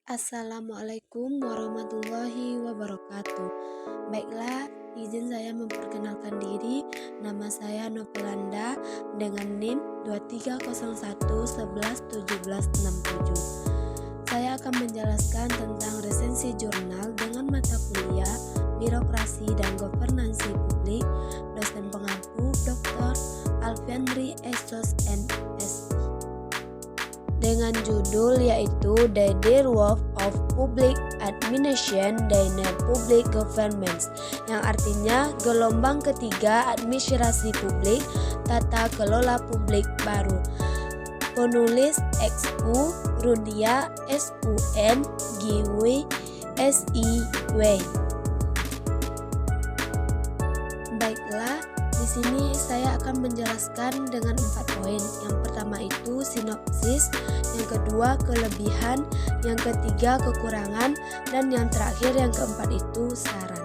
Assalamualaikum warahmatullahi wabarakatuh. Baiklah, izin saya memperkenalkan diri. Nama saya Novelanda dengan NIM 2301111767. Saya akan menjelaskan tentang resensi jurnal dengan mata kuliah Birokrasi dan Governansi Publik, dosen pengampu Dr. Alfiandri Esos MSc. Dengan judul yaitu The Dear Work of Public Administration in Public Governments, yang artinya gelombang ketiga administrasi publik, tata kelola publik baru. Penulis XU Rudia SUN Giwi SIW. Baiklah, di sini saya akan menjelaskan dengan 4 poin. Yang pertama itu sinopsis, yang kedua kelebihan, yang ketiga kekurangan, dan yang terakhir yang keempat itu saran.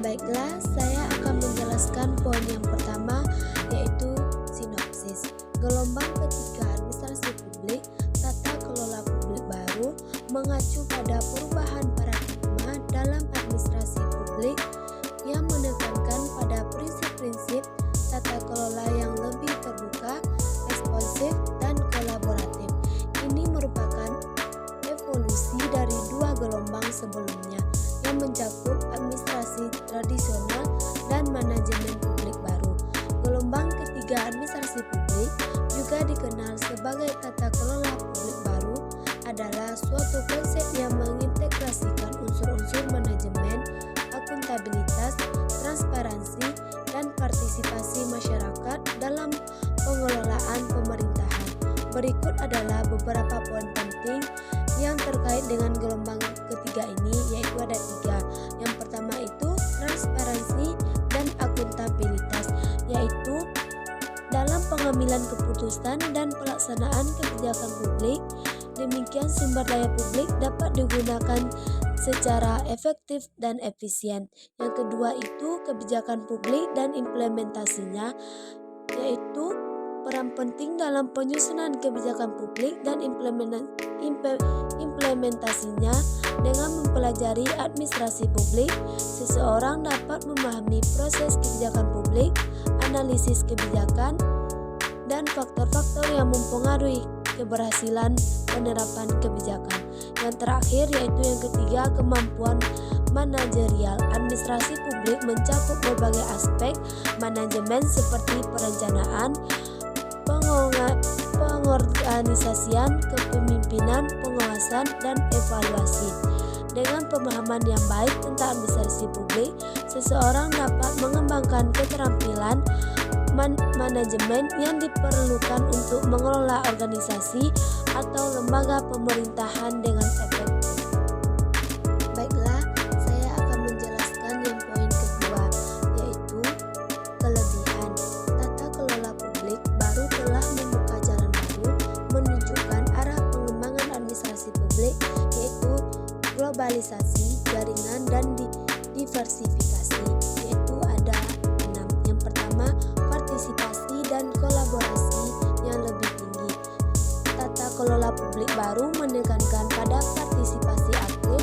Baiklah, saya akan menjelaskan poin yang pertama yaitu sinopsis. Gelombang ketiga administrasi publik, tata kelola publik baru mengacu pada perubahan paradigma dalam administrasi publik yang menekankan pada prinsip-prinsip tata kelola yang lebih terbuka, responsif, dan kolaboratif. Ini merupakan evolusi dari 2 gelombang sebelumnya yang mencakup administrasi tradisional dan manajemen publik baru. Gelombang ketiga administrasi publik, juga dikenal sebagai tata kelola publik baru, adalah suatu konsep yang mengintegrasikan unsur-unsur manajemen, akuntabilitas, transparansi, dan partisipasi masyarakat dalam pengelolaan pemerintahan. Berikut adalah beberapa poin penting yang terkait dengan gelombang ketiga ini, yaitu ada 3. Yang pertama itu transparansi dan akuntabilitas, yaitu dalam pengambilan keputusan dan pelaksanaan kebijakan publik. Demikian sumber daya publik dapat digunakan secara efektif dan efisien. Yang kedua itu kebijakan publik dan implementasinya, yaitu peran penting dalam penyusunan kebijakan publik dan implementasinya. Dengan mempelajari administrasi publik, seseorang dapat memahami proses kebijakan publik, analisis kebijakan, dan faktor-faktor yang mempengaruhi keberhasilan penerapan kebijakan. Yang terakhir yaitu yang ketiga, kemampuan manajerial. Administrasi publik mencakup berbagai aspek manajemen seperti perencanaan, pengorganisasian, kepemimpinan, pengawasan, dan evaluasi. Dengan pemahaman yang baik tentang administrasi publik, seseorang dapat mengembangkan keterampilan manajemen yang diperlukan untuk mengelola organisasi atau lembaga pemerintahan dengan efektif. Baiklah, saya akan menjelaskan yang poin kedua, yaitu kelebihan. Tata kelola publik baru telah membuka jalan baru menunjukkan arah pengembangan administrasi publik, yaitu globalisasi, jaringan, dan diversifikasi, yaitu ada 6. Yang pertama, partisipasi dan kolaborasi yang lebih tinggi. Tata kelola publik baru menekankan pada partisipasi aktif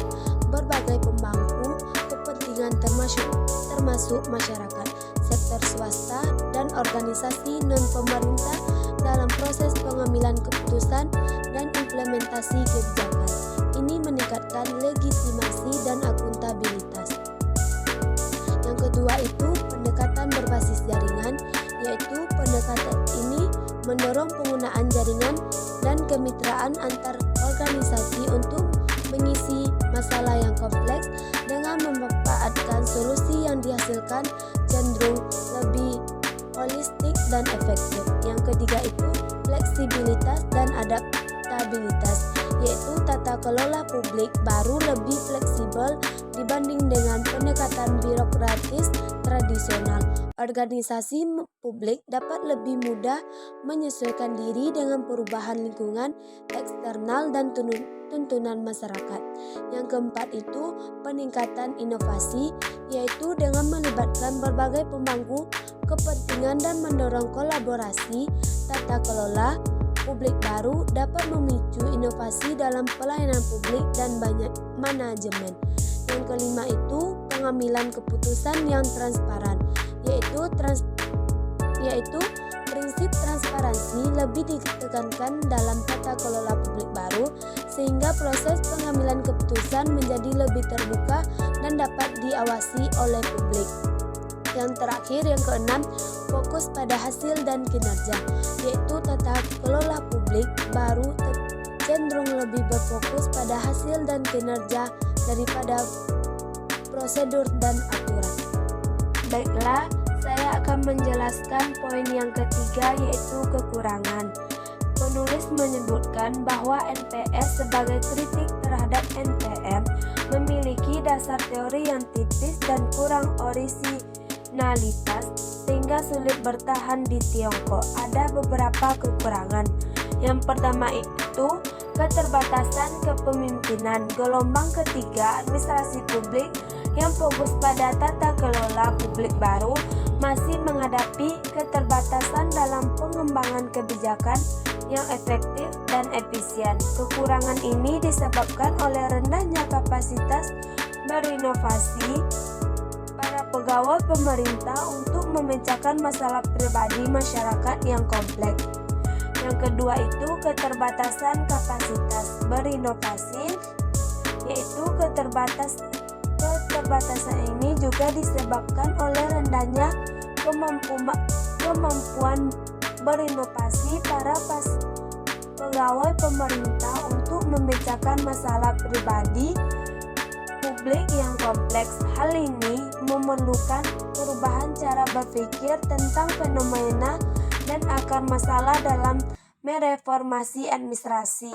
berbagai pemangku kepentingan termasuk masyarakat, sektor swasta, dan organisasi non-pemerintah dalam proses pengambilan keputusan dan implementasi kebijakan. Ini meningkatkan legitimasi dan akuntabilitas. Yang kedua itu pendekatan berbasis jaringan, yaitu pendekatan ini mendorong penggunaan jaringan dan kemitraan antar organisasi untuk mengisi masalah yang kompleks dengan memanfaatkan solusi yang dihasilkan cenderung lebih holistik dan efektif. Yang ketiga itu fleksibilitas dan adaptabilitas, yaitu tata kelola publik baru lebih fleksibel dibanding dengan pendekatan birokratis tradisional. Organisasi publik dapat lebih mudah menyesuaikan diri dengan perubahan lingkungan eksternal dan tuntunan masyarakat. Yang keempat itu peningkatan inovasi, yaitu dengan melibatkan berbagai pemangku kepentingan dan mendorong kolaborasi. Tata kelola publik baru dapat memicu inovasi dalam pelayanan publik dan banyak manajemen. Yang kelima itu pengambilan keputusan yang transparan, yaitu prinsip transparansi lebih ditekankan dalam tata kelola publik baru sehingga proses pengambilan keputusan menjadi lebih terbuka dan dapat diawasi oleh publik. Yang terakhir, yang keenam, fokus pada hasil dan kinerja, yaitu tata kelola publik baru cenderung lebih berfokus pada hasil dan kinerja daripada prosedur dan aturan. Baiklah, saya akan menjelaskan poin yang ketiga, yaitu kekurangan. Penulis menyebutkan bahwa NPS sebagai kritik terhadap NPM memiliki dasar teori yang tipis dan kurang orisinalitas sehingga sulit bertahan di Tiongkok. Ada beberapa kekurangan. Yang pertama itu keterbatasan kepemimpinan. Gelombang ketiga administrasi publik yang fokus pada tata kelola publik baru masih menghadapi keterbatasan dalam pengembangan kebijakan yang efektif dan efisien. Kekurangan ini disebabkan oleh rendahnya kapasitas berinovasi para pegawai pemerintah untuk memecahkan masalah pribadi masyarakat yang kompleks. Yang kedua itu keterbatasan kapasitas berinovasi, yaitu keterbatasan ini juga disebabkan oleh rendahnya kemampuan berinovasi para pegawai pemerintah untuk memecahkan masalah pribadi publik yang kompleks. Hal ini memerlukan perubahan cara berpikir tentang fenomena dan akar masalah dalam mereformasi administrasi.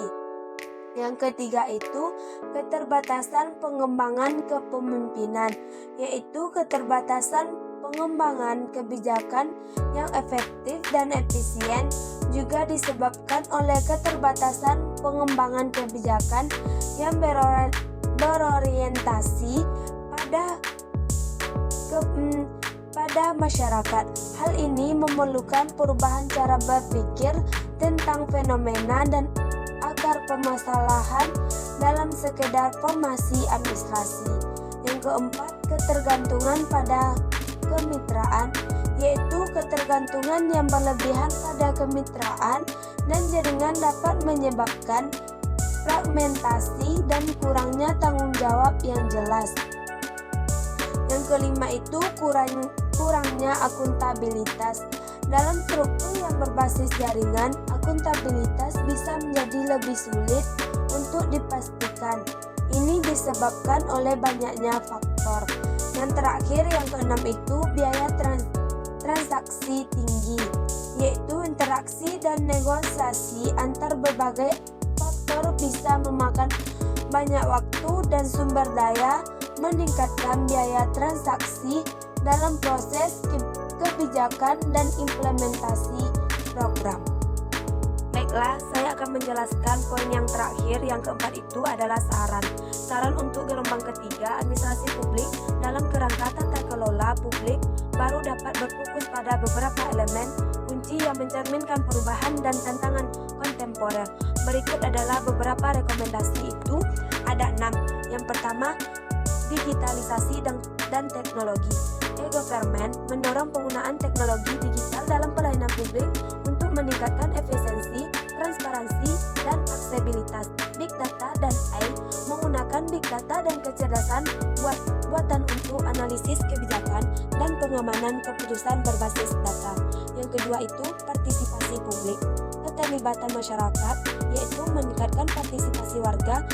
Yang ketiga itu keterbatasan pengembangan kepemimpinan, yaitu keterbatasan pengembangan kebijakan yang efektif dan efisien juga disebabkan oleh keterbatasan pengembangan kebijakan yang berorientasi pada masyarakat. Hal ini memerlukan perubahan cara berpikir tentang fenomena dan akar permasalahan dalam sekedar formasi administrasi. Yang keempat, ketergantungan pada kemitraan, yaitu ketergantungan yang berlebihan pada kemitraan dan jaringan dapat menyebabkan fragmentasi dan kurangnya tanggung jawab yang jelas. Yang kelima itu kurangnya akuntabilitas. Dalam struktur yang berbasis jaringan, akuntabilitas bisa menjadi lebih sulit untuk dipastikan. Ini disebabkan oleh banyaknya faktor. Yang terakhir, yang keenam itu biaya transaksi tinggi, yaitu interaksi dan negosiasi antar berbagai faktor bisa memakan banyak waktu dan sumber daya, meningkatkan biaya transaksi dalam proses kebijakan dan implementasi program. Baiklah, saya akan menjelaskan poin yang terakhir, yang keempat itu adalah saran. Saran untuk gelombang ketiga administrasi publik dalam kerangka tata kelola publik baru dapat berfokus pada beberapa elemen kunci yang mencerminkan perubahan dan tantangan kontemporer. Berikut adalah beberapa rekomendasi itu, ada 6. Yang pertama, digitalisasi dan teknologi. E-government mendorong penggunaan teknologi digital dalam pelayanan publik untuk meningkatkan efisiensi, transparansi, dan aksesibilitas. Big Data dan AI menggunakan Big Data dan kecerdasan buatan untuk analisis kebijakan dan pengamanan keputusan berbasis data. Yang kedua itu partisipasi publik. Keterlibatan masyarakat, yaitu meningkatkan partisipasi warga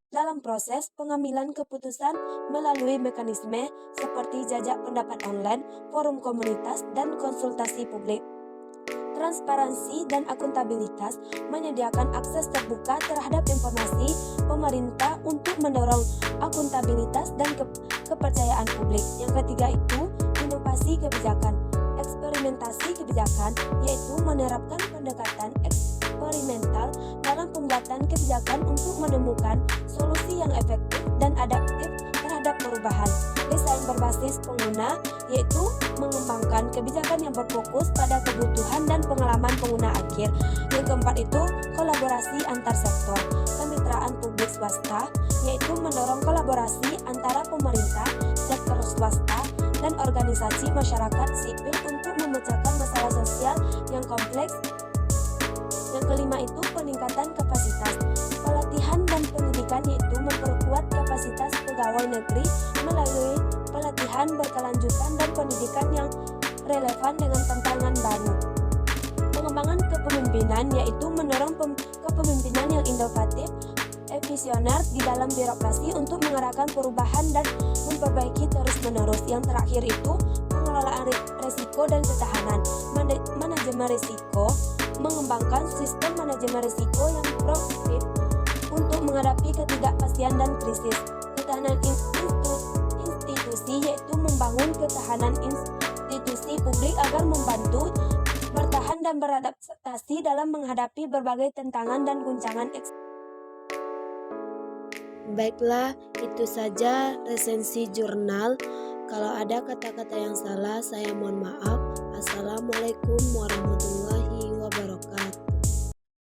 dalam proses pengambilan keputusan melalui mekanisme seperti jajak pendapat online, forum komunitas, dan konsultasi publik. Transparansi dan akuntabilitas menyediakan akses terbuka terhadap informasi pemerintah untuk mendorong akuntabilitas dan kepercayaan publik. Yang ketiga itu inovasi kebijakan. Eksperimentasi kebijakan, yaitu menerapkan pendekatan eksperimental dalam pembuatan kebijakan untuk menemukan solusi yang efektif dan adaptif terhadap terhadap perubahan. Desain berbasis pengguna yaitu mengembangkan kebijakan yang berfokus pada kebutuhan dan pengalaman pengguna akhir. Yang keempat itu kolaborasi antar sektor. Kemitraan publik swasta yaitu mendorong kolaborasi antara pemerintah, sektor swasta, dan organisasi masyarakat sipil untuk memecahkan masalah sosial yang kompleks. Yang kelima itu peningkatan kapasitas. Pelatihan dan pendidikan yaitu memperkuat kapasitas pegawai negeri melalui pelatihan berkelanjutan dan pendidikan yang relevan dengan tantangan baru. Pengembangan kepemimpinan yaitu mendorong kepemimpinan yang inovatif, visioner di dalam birokrasi untuk mengarahkan perubahan dan memperbaiki terus-menerus. Yang terakhir itu pengelolaan risiko dan ketahanan. Manajemen risiko mengembangkan sistem manajemen risiko yang proaktif untuk menghadapi ketidakpastian dan krisis. Ketahanan institusi yaitu membangun ketahanan institusi publik agar membantu bertahan dan beradaptasi dalam menghadapi berbagai tantangan dan guncangan eksternal. Baiklah, itu saja resensi jurnal. Kalau ada kata-kata yang salah, saya mohon maaf. Assalamualaikum warahmatullahi wabarakatuh.